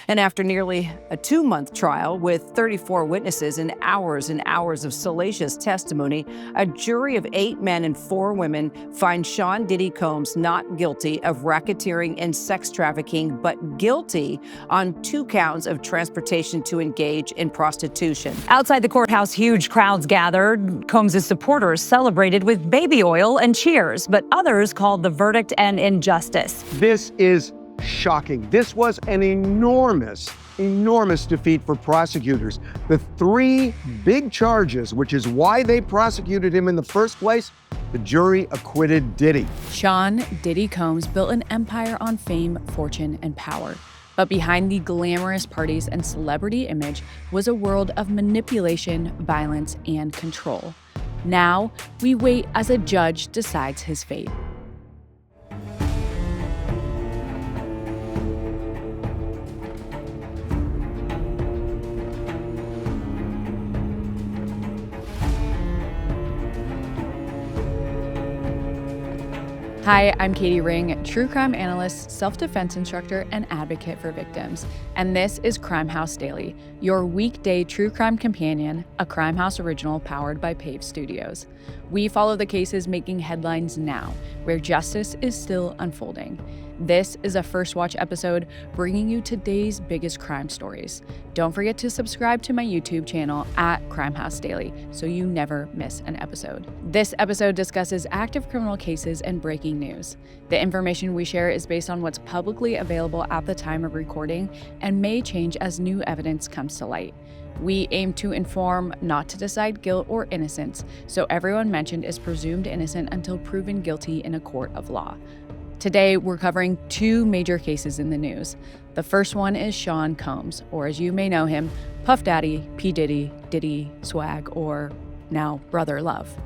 And after nearly a 2-month trial with 34 witnesses and hours of salacious testimony, a jury of 8 men and 4 women finds Sean Diddy Combs not guilty of racketeering and sex trafficking, but guilty on 2 counts of transportation to engage in prostitution. Outside the courthouse, huge crowds gathered. Combs' supporters celebrated with baby oil and cheers, but others called the verdict an injustice. This is shocking. This was an enormous defeat for prosecutors. The 3 big charges, which is why they prosecuted him in the first place, the jury acquitted Diddy. Sean Diddy Combs built an empire on fame, fortune, and power. But behind the glamorous parties and celebrity image was a world of manipulation, violence, and control. Now, we wait as a judge decides his fate. Hi, I'm Katie Ring, true crime analyst, self-defense instructor, and advocate for victims. And this is Crime House Daily, your weekday true crime companion, a Crime House original powered by Pave Studios. We follow the cases making headlines now, where justice is still unfolding. This is a First Watch episode bringing you today's biggest crime stories. Don't forget to subscribe to my YouTube channel at Crime House Daily so you never miss an episode. This episode discusses active criminal cases and breaking news. The information we share is based on what's publicly available at the time of recording and may change as new evidence comes to light. We aim to inform, not to decide guilt or innocence, so everyone mentioned is presumed innocent until proven guilty in a court of law. Today, we're covering 2 major cases in the news. The first one is Sean Combs, or as you may know him, Puff Daddy, P. Diddy, Diddy, Swag, or now Brother Love.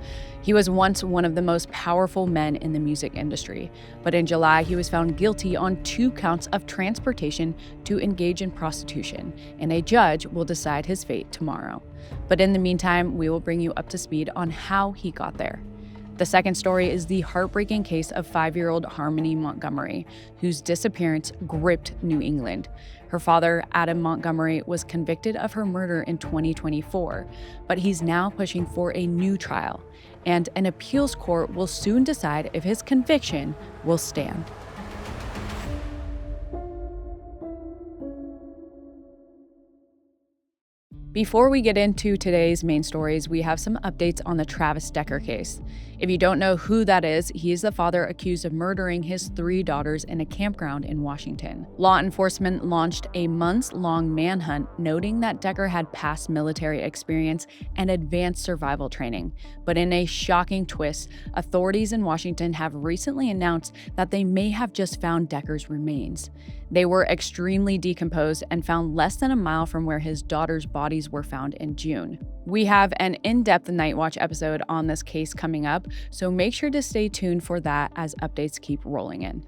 He was once one of the most powerful men in the music industry, but in July, he was found guilty on 2 counts of transportation to engage in prostitution, and a judge will decide his fate tomorrow. But in the meantime, we will bring you up to speed on how he got there. The second story is the heartbreaking case of 5-year-old Harmony Montgomery, whose disappearance gripped New England. Her father, Adam Montgomery, was convicted of her murder in 2024, but he's now pushing for a new trial, and an appeals court will soon decide if his conviction will stand. Before we get into today's main stories, we have some updates on the Travis Decker case. If you don't know who that is, he is the father accused of murdering his 3 daughters in a campground in Washington. Law enforcement launched a months-long manhunt, noting that Decker had past military experience and advanced survival training. But in a shocking twist, authorities in Washington have recently announced that they may have just found Decker's remains. They were extremely decomposed and found less than a mile from where his daughters' bodies were found in June. We have an in-depth Night Watch episode on this case coming up, so make sure to stay tuned for that as updates keep rolling in.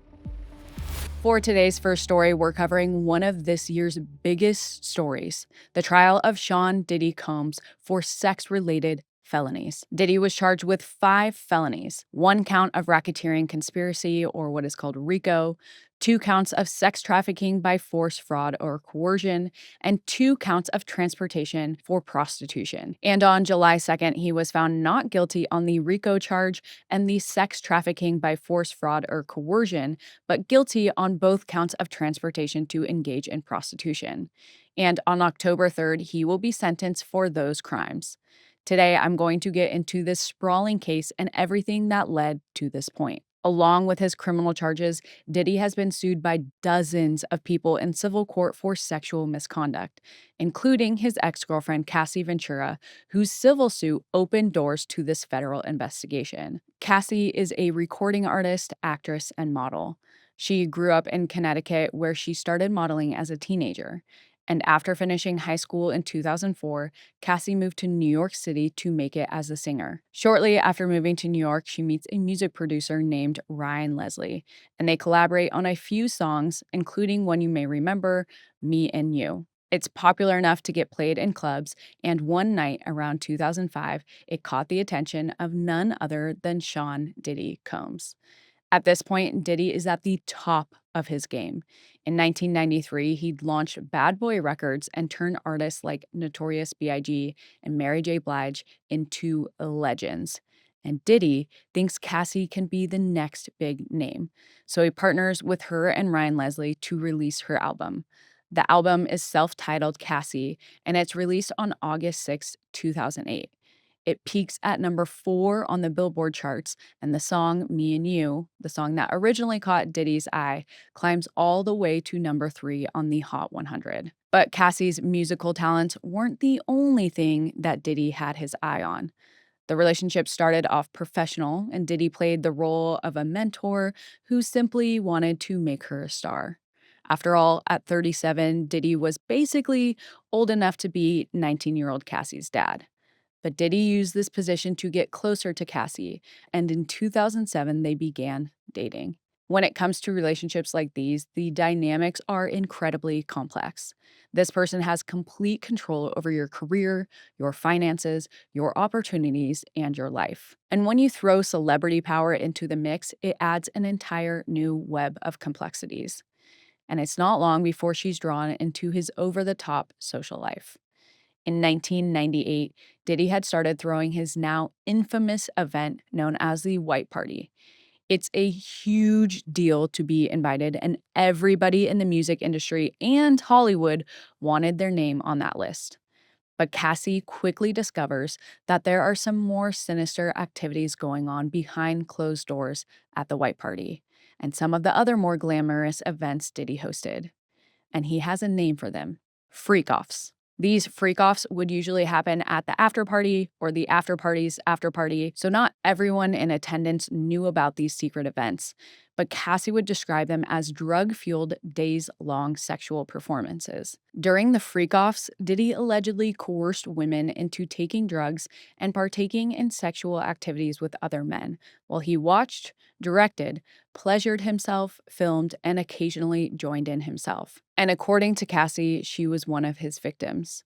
For today's first story, we're covering one of this year's biggest stories, the trial of Sean Diddy Combs for sex-related felonies. Diddy was charged with 5 felonies, 1 count of racketeering conspiracy, or what is called RICO, 2 counts of sex trafficking by force, fraud, or coercion, and 2 counts of transportation for prostitution. And on July 2nd, he was found not guilty on the RICO charge and the sex trafficking by force, fraud, or coercion, but guilty on both counts of transportation to engage in prostitution. And on October 3rd, he will be sentenced for those crimes. Today, I'm going to get into this sprawling case and everything that led to this point. Along with his criminal charges, Diddy has been sued by dozens of people in civil court for sexual misconduct, including his ex-girlfriend Cassie Ventura, whose civil suit opened doors to this federal investigation. Cassie is a recording artist, actress, and model. She grew up in Connecticut, where she started modeling as a teenager. And after finishing high school in 2004, Cassie moved to New York City to make it as a singer. Shortly after moving to New York, she meets a music producer named Ryan Leslie, and they collaborate on a few songs, including one you may remember, Me and You. It's popular enough to get played in clubs, and one night around 2005, it caught the attention of none other than Sean Diddy Combs. At this point, Diddy is at the top of his game. In 1993, he launched Bad Boy Records and turned artists like Notorious B.I.G. and Mary J. Blige into legends. And Diddy thinks Cassie can be the next big name. So he partners with her and Ryan Leslie to release her album. The album is self-titled Cassie, and it's released on August 6, 2008. It peaks at number 4 on the Billboard charts, and the song Me and You, the song that originally caught Diddy's eye, climbs all the way to number 3 on the Hot 100. But Cassie's musical talents weren't the only thing that Diddy had his eye on. The relationship started off professional, and Diddy played the role of a mentor who simply wanted to make her a star. After all, at 37, Diddy was basically old enough to be 19-year-old Cassie's dad. But Diddy used this position to get closer to Cassie, and in 2007, they began dating. When it comes to relationships like these, the dynamics are incredibly complex. This person has complete control over your career, your finances, your opportunities, and your life. And when you throw celebrity power into the mix, it adds an entire new web of complexities. And it's not long before she's drawn into his over-the-top social life. In 1998, Diddy had started throwing his now infamous event known as the White Party. It's a huge deal to be invited, and everybody in the music industry and Hollywood wanted their name on that list. But Cassie quickly discovers that there are some more sinister activities going on behind closed doors at the White Party, and some of the other more glamorous events Diddy hosted. And he has a name for them: Freakoffs. These freak-offs would usually happen at the after party or the after party's after party, so not everyone in attendance knew about these secret events. But Cassie would describe them as drug-fueled, days-long sexual performances. During the freak-offs, Diddy allegedly coerced women into taking drugs and partaking in sexual activities with other men, while he watched, directed, pleasured himself, filmed, and occasionally joined in himself. And according to Cassie, she was one of his victims.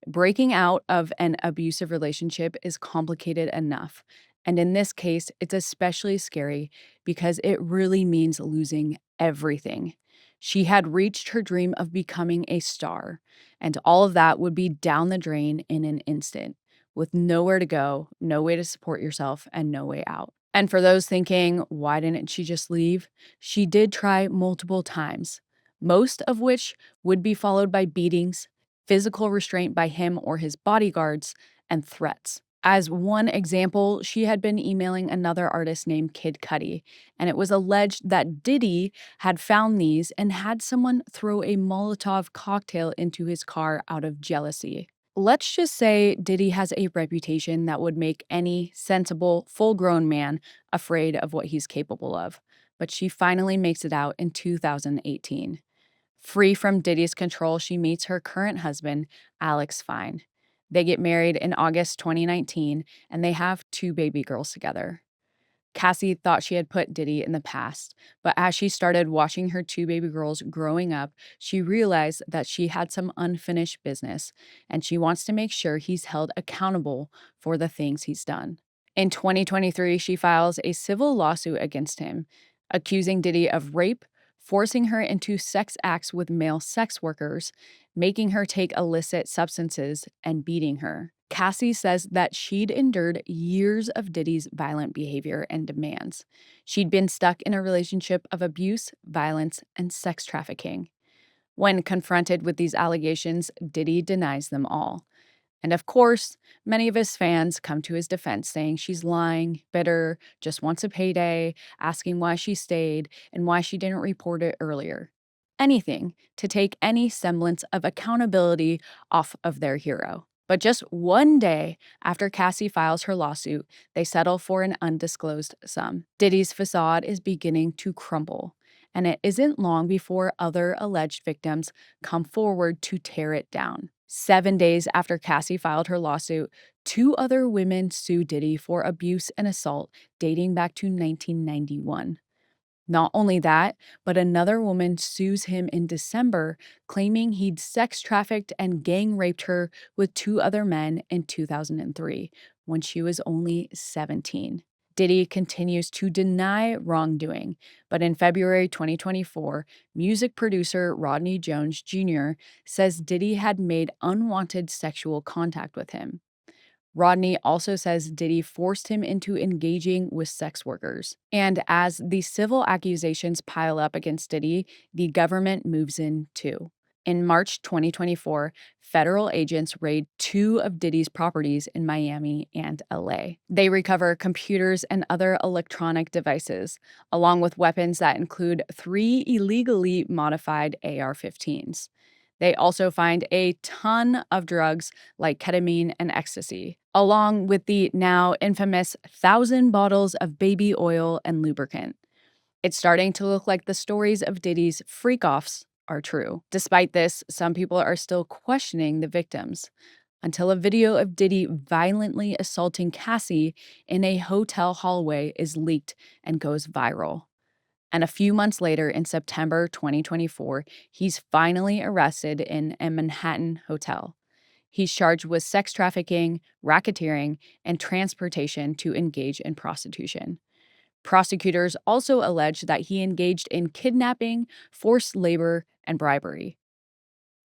Breaking out of an abusive relationship is complicated enough. And in this case, it's especially scary because it really means losing everything. She had reached her dream of becoming a star, and all of that would be down the drain in an instant, with nowhere to go, no way to support yourself, and no way out. And for those thinking, why didn't she just leave? She did try multiple times, most of which would be followed by beatings, physical restraint by him or his bodyguards, and threats. As one example, she had been emailing another artist named Kid Cudi, and it was alleged that Diddy had found these and had someone throw a Molotov cocktail into his car out of jealousy. Let's just say Diddy has a reputation that would make any sensible, full-grown man afraid of what he's capable of. But she finally makes it out in 2018. Free from Diddy's control, she meets her current husband, Alex Fine. They get married in August 2019, and they have 2 baby girls together. Cassie thought she had put Diddy in the past, but as she started watching her 2 baby girls growing up, she realized that she had some unfinished business, and she wants to make sure he's held accountable for the things he's done. In 2023, she files a civil lawsuit against him, accusing Diddy of rape, forcing her into sex acts with male sex workers, making her take illicit substances, and beating her. Cassie says that she'd endured years of Diddy's violent behavior and demands. She'd been stuck in a relationship of abuse, violence, and sex trafficking. When confronted with these allegations, Diddy denies them all. And of course, many of his fans come to his defense, saying she's lying, bitter, just wants a payday, asking why she stayed and why she didn't report it earlier. Anything to take any semblance of accountability off of their hero. But just one day after Cassie files her lawsuit, they settle for an undisclosed sum. Diddy's facade is beginning to crumble, and it isn't long before other alleged victims come forward to tear it down. 7 days after Cassie filed her lawsuit, 2 other women sue Diddy for abuse and assault dating back to 1991. Not only that, but another woman sues him in December, claiming he'd sex trafficked and gang raped her with 2 other men in 2003, when she was only 17. Diddy continues to deny wrongdoing, but in February 2024, music producer Rodney Jones Jr. says Diddy had made unwanted sexual contact with him. Rodney also says Diddy forced him into engaging with sex workers. And as the civil accusations pile up against Diddy, the government moves in too. In March 2024, federal agents raid 2 of Diddy's properties in Miami and LA. They recover computers and other electronic devices, along with weapons that include 3 illegally modified AR-15s. They also find a ton of drugs like ketamine and ecstasy, along with the now infamous 1,000 bottles of baby oil and lubricant. It's starting to look like the stories of Diddy's Freakoffs are true. Despite this, some people are still questioning the victims, until a video of Diddy violently assaulting Cassie in a hotel hallway is leaked and goes viral. And a few months later, in September 2024, he's finally arrested in a Manhattan hotel. He's charged with sex trafficking, racketeering, and transportation to engage in prostitution. Prosecutors also allege that he engaged in kidnapping, forced labor, and bribery.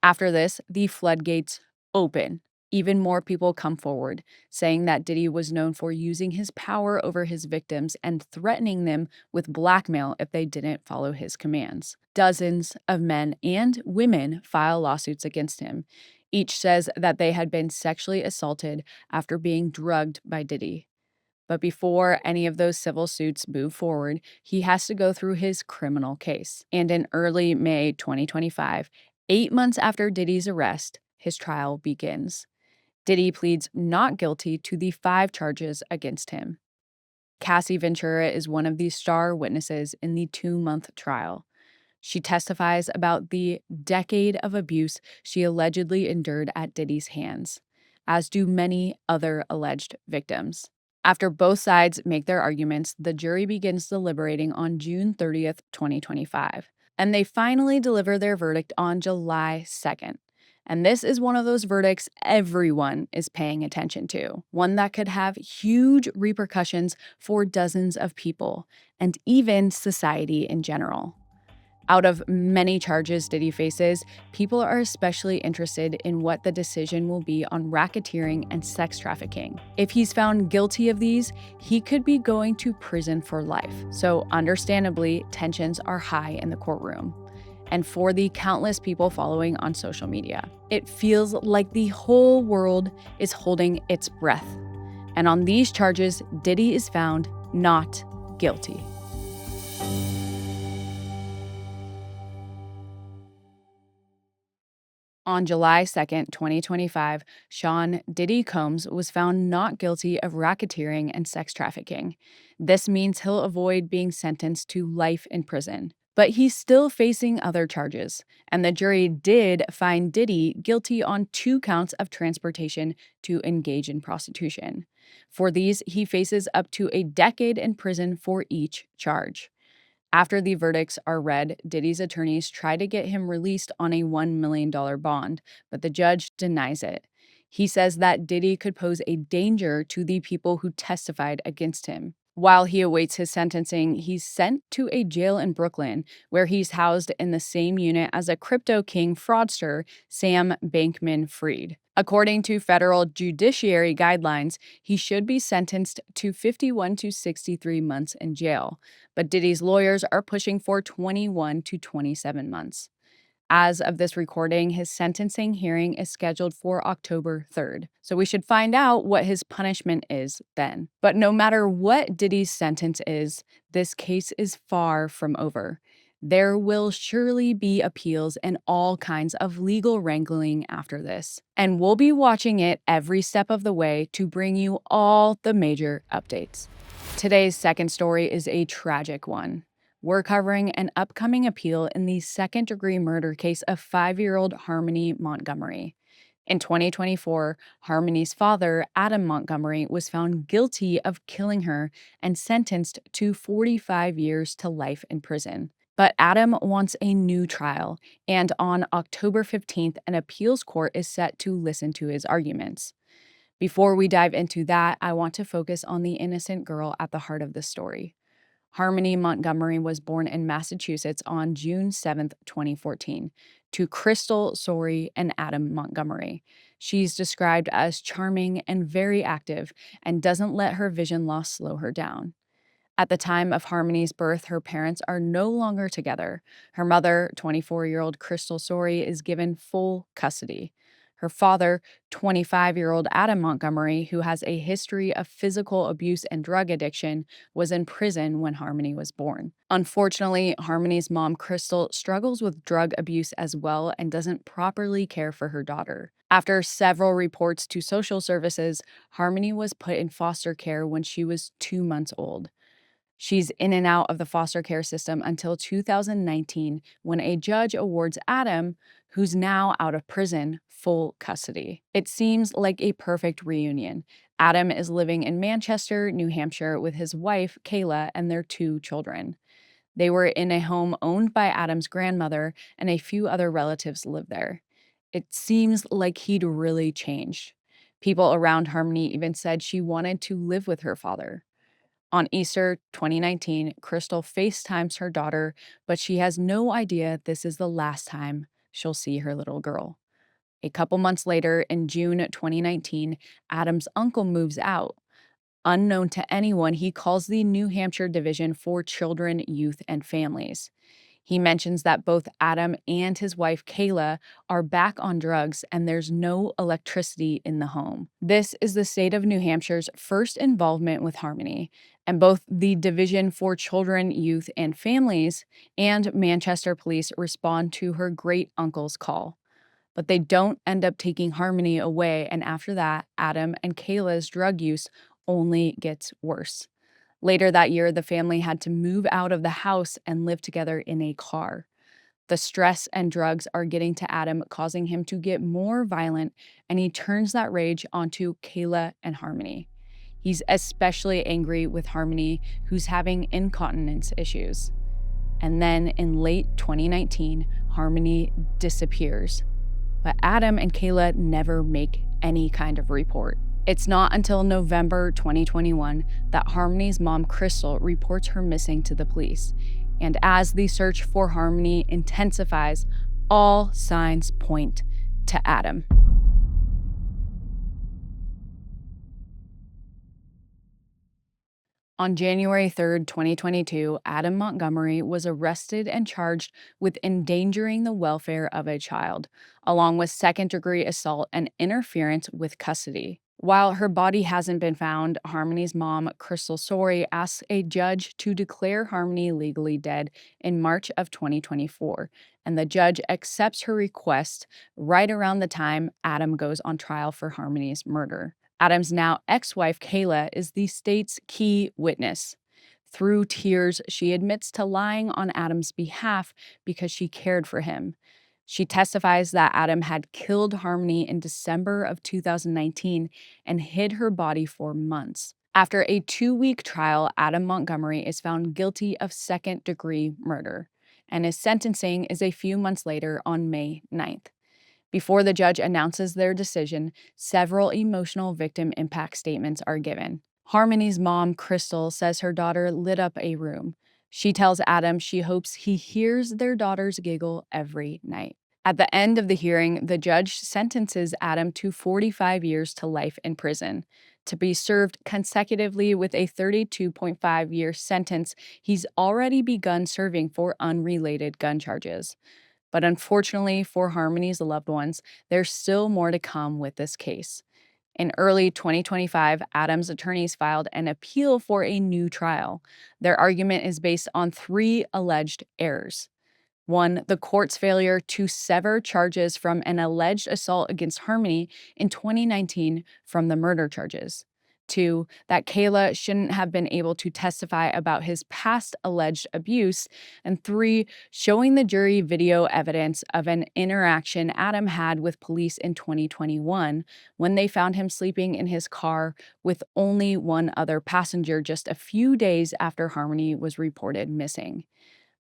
After this, the floodgates open. Even more people come forward, saying that Diddy was known for using his power over his victims and threatening them with blackmail if they didn't follow his commands. Dozens of men and women file lawsuits against him. Each says that they had been sexually assaulted after being drugged by Diddy. But before any of those civil suits move forward, he has to go through his criminal case. And in early May 2025, 8 months after Diddy's arrest, his trial begins. Diddy pleads not guilty to the 5 charges against him. Cassie Ventura is one of the star witnesses in the 2-month trial. She testifies about the decade of abuse she allegedly endured at Diddy's hands, as do many other alleged victims. After both sides make their arguments, the jury begins deliberating on June 30th, 2025, and they finally deliver their verdict on July 2nd. And this is one of those verdicts everyone is paying attention to, one that could have huge repercussions for dozens of people and even society in general. Out of many charges Diddy faces, people are especially interested in what the decision will be on racketeering and sex trafficking. If he's found guilty of these, he could be going to prison for life. So understandably, tensions are high in the courtroom. And for the countless people following on social media, it feels like the whole world is holding its breath. And on these charges, Diddy is found not guilty. On July 2nd, 2025, Sean Diddy Combs was found not guilty of racketeering and sex trafficking. This means he'll avoid being sentenced to life in prison. But he's still facing other charges, and the jury did find Diddy guilty on 2 counts of transportation to engage in prostitution. For these, he faces up to a decade in prison for each charge. After the verdicts are read, Diddy's attorneys try to get him released on a $1 million bond, but the judge denies it. He says that Diddy could pose a danger to the people who testified against him. While he awaits his sentencing, he's sent to a jail in Brooklyn, where he's housed in the same unit as a crypto king fraudster, Sam Bankman-Fried. According to federal judiciary guidelines, he should be sentenced to 51 to 63 months in jail, but Diddy's lawyers are pushing for 21 to 27 months. As of this recording, his sentencing hearing is scheduled for October 3rd, so we should find out what his punishment is then. But no matter what Diddy's sentence is, this case is far from over. There will surely be appeals and all kinds of legal wrangling after this. And we'll be watching it every step of the way to bring you all the major updates. Today's second story is a tragic one. We're covering an upcoming appeal in the second-degree murder case of 5-year-old Harmony Montgomery. In 2024, Harmony's father, Adam Montgomery, was found guilty of killing her and sentenced to 45 years to life in prison. But Adam wants a new trial, and on October 15th, an appeals court is set to listen to his arguments. Before we dive into that, I want to focus on the innocent girl at the heart of this story. Harmony Montgomery was born in Massachusetts on June 7th, 2014, to Crystal Sorey and Adam Montgomery. She's described as charming and very active and doesn't let her vision loss slow her down. At the time of Harmony's birth, her parents are no longer together. Her mother, 24-year-old Crystal Sorey, is given full custody. Her father, 25-year-old Adam Montgomery, who has a history of physical abuse and drug addiction, was in prison when Harmony was born. Unfortunately, Harmony's mom, Crystal, struggles with drug abuse as well and doesn't properly care for her daughter. After several reports to social services, Harmony was put in foster care when she was 2 months old. She's in and out of the foster care system until 2019, when a judge awards Adam, who's now out of prison, full custody. It seems like a perfect reunion. Adam is living in Manchester, New Hampshire, with his wife, Kayla, and their 2 children. They were in a home owned by Adam's grandmother, and a few other relatives live there. It seems like he'd really changed. People around Harmony even said she wanted to live with her father. On Easter 2019, Crystal FaceTimes her daughter, but she has no idea this is the last time she'll see her little girl. A couple months later, in June 2019, Adam's uncle moves out. Unknown to anyone, he calls the New Hampshire Division for Children, Youth, and Families. He mentions that both Adam and his wife, Kayla, are back on drugs and there's no electricity in the home. This is the state of New Hampshire's first involvement with Harmony, and both the Division for Children, Youth, and Families and Manchester Police respond to her great uncle's call. But they don't end up taking Harmony away, and after that, Adam and Kayla's drug use only gets worse. Later that year, the family had to move out of the house and live together in a car. The stress and drugs are getting to Adam, causing him to get more violent, and he turns that rage onto Kayla and Harmony. He's especially angry with Harmony, who's having incontinence issues. And then in late 2019, Harmony disappears. But Adam and Kayla never make any kind of report. It's not until November 2021 that Harmony's mom, Crystal, reports her missing to the police. And as the search for Harmony intensifies, all signs point to Adam. On January 3rd, 2022, Adam Montgomery was arrested and charged with endangering the welfare of a child, along with second-degree assault and interference with custody. While her body hasn't been found, Harmony's mom, Crystal Sorey, asks a judge to declare Harmony legally dead in March of 2024, and the judge accepts her request right around the time Adam goes on trial for Harmony's murder. Adam's now ex-wife, Kayla, is the state's key witness. Through tears, she admits to lying on Adam's behalf because she cared for him. She testifies that Adam had killed Harmony in December of 2019 and hid her body for months. After a 2-week trial, Adam Montgomery is found guilty of second-degree murder, and his sentencing is a few months later on May 9th. Before the judge announces their decision, several emotional victim impact statements are given. Harmony's mom, Crystal, says her daughter lit up a room. She tells Adam she hopes he hears their daughter's giggle every night. At the end of the hearing, the judge sentences Adam to 45 years to life in prison, to be served consecutively with a 32.5-year sentence he's already begun serving for unrelated gun charges. But unfortunately for Harmony's loved ones, there's still more to come with this case. In early 2025, Adam's attorneys filed an appeal for a new trial. Their argument is based on 3 alleged errors. 1, the court's failure to sever charges from an alleged assault against Harmony in 2019 from the murder charges. 2, that Kayla shouldn't have been able to testify about his past alleged abuse. And 3, showing the jury video evidence of an interaction Adam had with police in 2021 when they found him sleeping in his car with only one other passenger just a few days after Harmony was reported missing.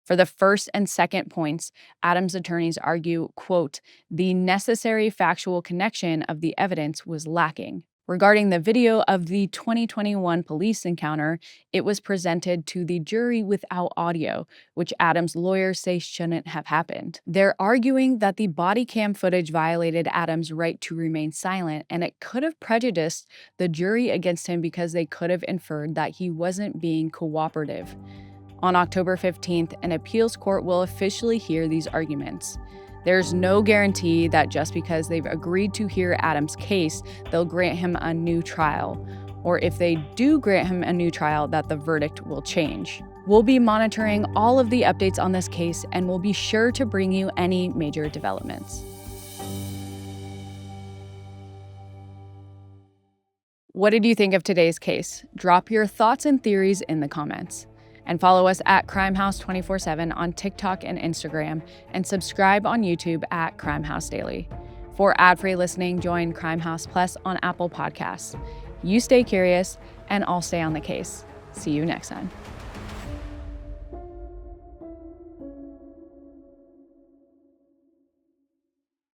For the first and second points, Adam's attorneys argue, quote, the necessary factual connection of the evidence was lacking. Regarding the video of the 2021 police encounter, it was presented to the jury without audio, which Adam's lawyers say shouldn't have happened. They're arguing that the body cam footage violated Adam's right to remain silent, and it could have prejudiced the jury against him because they could have inferred that he wasn't being cooperative. On October 15th, an appeals court will officially hear these arguments. There's no guarantee that just because they've agreed to hear Adam's case, they'll grant him a new trial, or if they do grant him a new trial, that the verdict will change. We'll be monitoring all of the updates on this case, and we'll be sure to bring you any major developments. What did you think of today's case? Drop your thoughts and theories in the comments. And follow us at Crimehouse 24/7 on TikTok and Instagram, and subscribe on YouTube at Crimehouse Daily. For ad-free listening, join Crimehouse Plus on Apple Podcasts. You stay curious, and I'll stay on the case. See you next time.